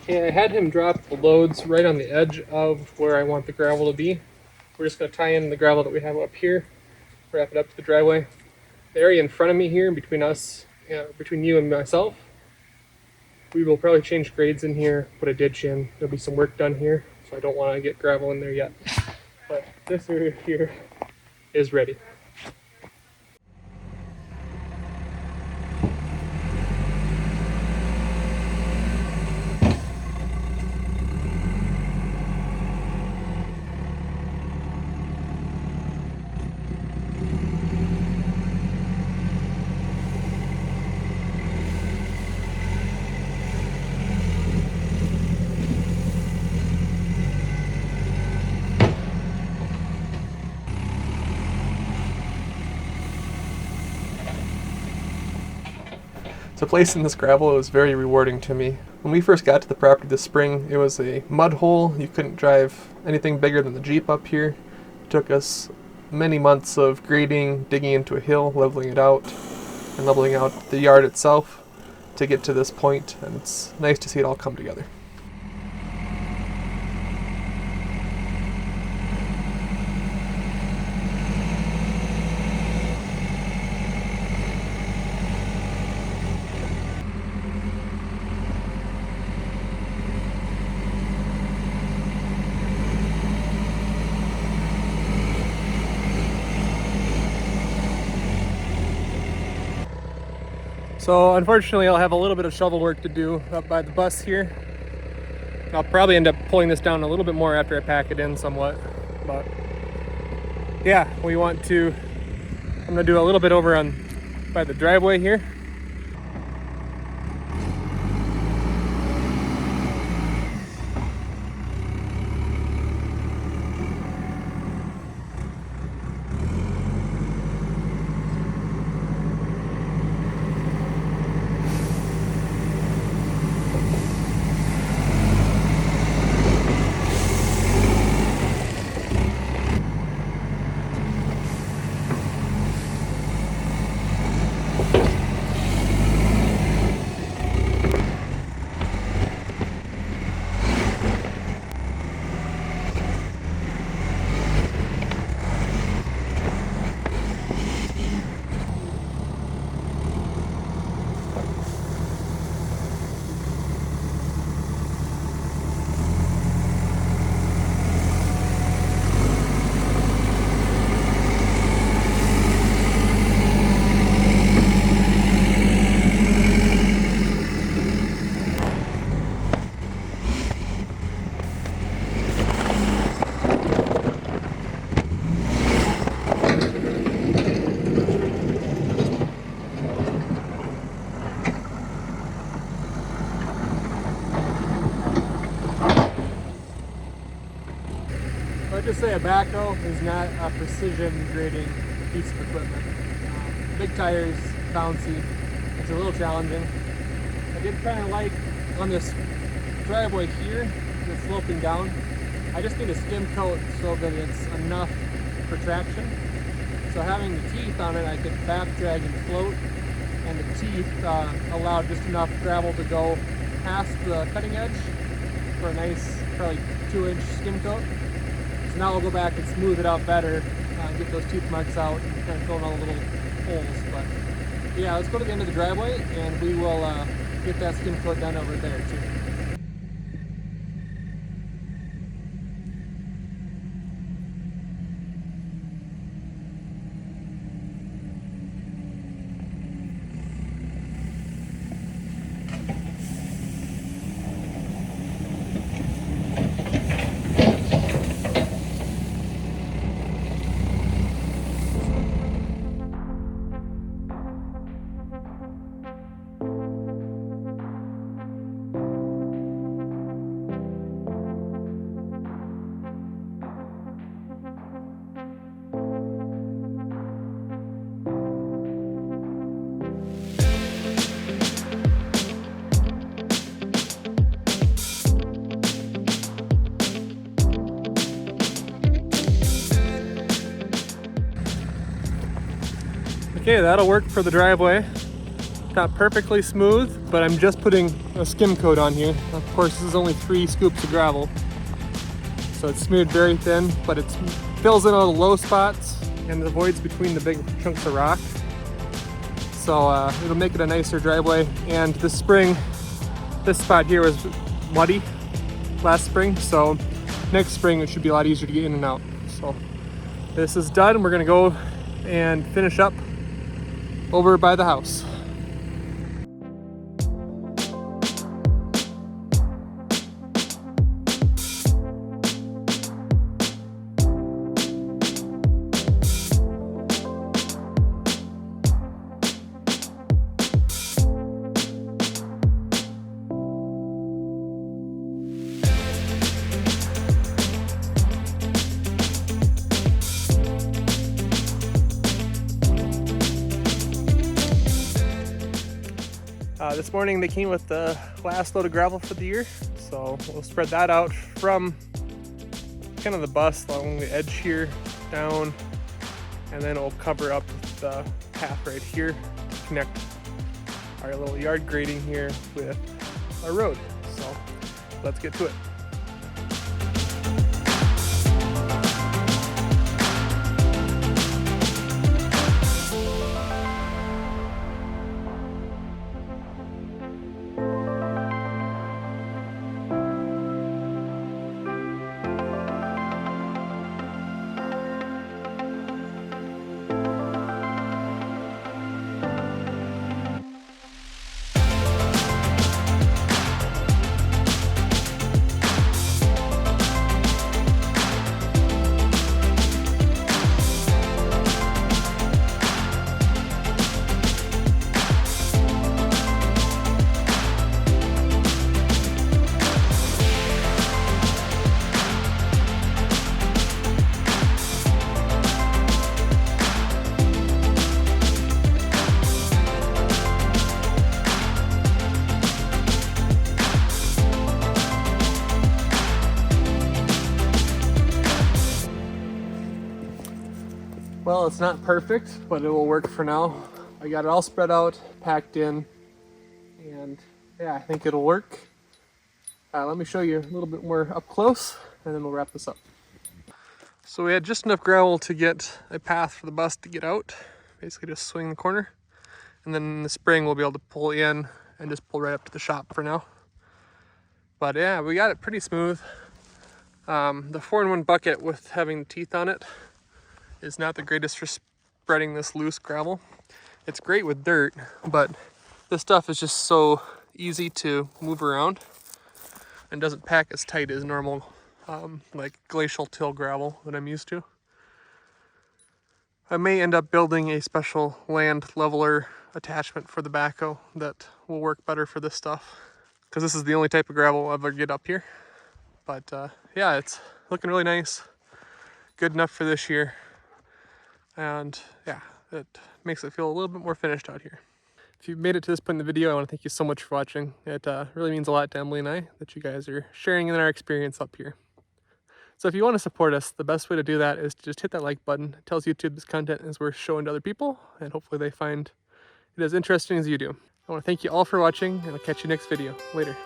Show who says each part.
Speaker 1: Okay, I had him drop the loads right on the edge of where I want the gravel to be. We're just going to tie in the gravel that we have up here, wrap it up to the driveway. The area in front of me here, between us, between you and myself, we will probably change grades in here, put a ditch in. There'll be some work done here, so I don't want to get gravel in there yet. But this area here is ready. So placing this gravel was very rewarding to me. When we first got to the property this spring, it was a mud hole. You couldn't drive anything bigger than the Jeep up here. It took us many months of grading, digging into a hill, leveling it out, and leveling out the yard itself to get to this point, and it's nice to see it all come together. So unfortunately I'll have a little bit of shovel work to do up by the bus here. I'll probably end up pulling this down a little bit more after I pack it in somewhat. But yeah, I'm gonna do a little bit over on by the driveway here. Let's just say a backhoe is not a precision grading piece of equipment. Big tires, bouncy, it's a little challenging. I did kind of like on this driveway here, that's sloping down, I just need a skim coat so that it's enough for traction. So having the teeth on it, I could back drag and float, and the teeth allowed just enough gravel to go past the cutting edge for a nice, probably 2-inch skim coat. So now we'll go back and smooth it out better, get those tooth marks out, and kind of fill in all the little holes. But yeah, let's go to the end of the driveway, and we will get that skim coat done over there too. Okay, that'll work for the driveway. not perfectly smooth, but I'm just putting a skim coat on here. Of course, this is only 3 scoops of gravel. So it's smeared very thin, but it fills in all the low spots and the voids between the big chunks of rock. So it'll make it a nicer driveway. And this spring, this spot here was muddy last spring, so next spring it should be a lot easier to get in and out. So this is done. We're gonna go and finish up over by the house. This morning they came with the last load of gravel for the year, so we'll spread that out from kind of the bus along the edge here down, and then it'll cover up the path right here to connect our little yard grading here with our road. So let's get to it. Well, it's not perfect, but it will work for now. I got it all spread out, packed in, and yeah, I think it'll work. Let me show you a little bit more up close, and then we'll wrap this up. So we had just enough gravel to get a path for the bus to get out. Basically just swing the corner, and then in the spring we'll be able to pull in and just pull right up to the shop for now. But yeah, we got it pretty smooth. The 4-in-1 bucket with having the teeth on it is not the greatest for spreading this loose gravel. It's great with dirt, but this stuff is just so easy to move around and doesn't pack as tight as normal like glacial till gravel that I'm used to. I may end up building a special land leveler attachment for the backhoe that will work better for this stuff, because this is the only type of gravel I'll ever get up here. But yeah, it's looking really nice, good enough for this year. And yeah, it makes it feel a little bit more finished out here. If you've made it to this point in the video, I want to thank you so much for watching. It really means a lot to Emily and I that you guys are sharing in our experience up here. So if you want to support us, the best way to do that is to just hit that like button. It tells YouTube this content is worth showing to other people, and hopefully they find it as interesting as you do. I want to thank you all for watching, and I'll catch you next video. Later.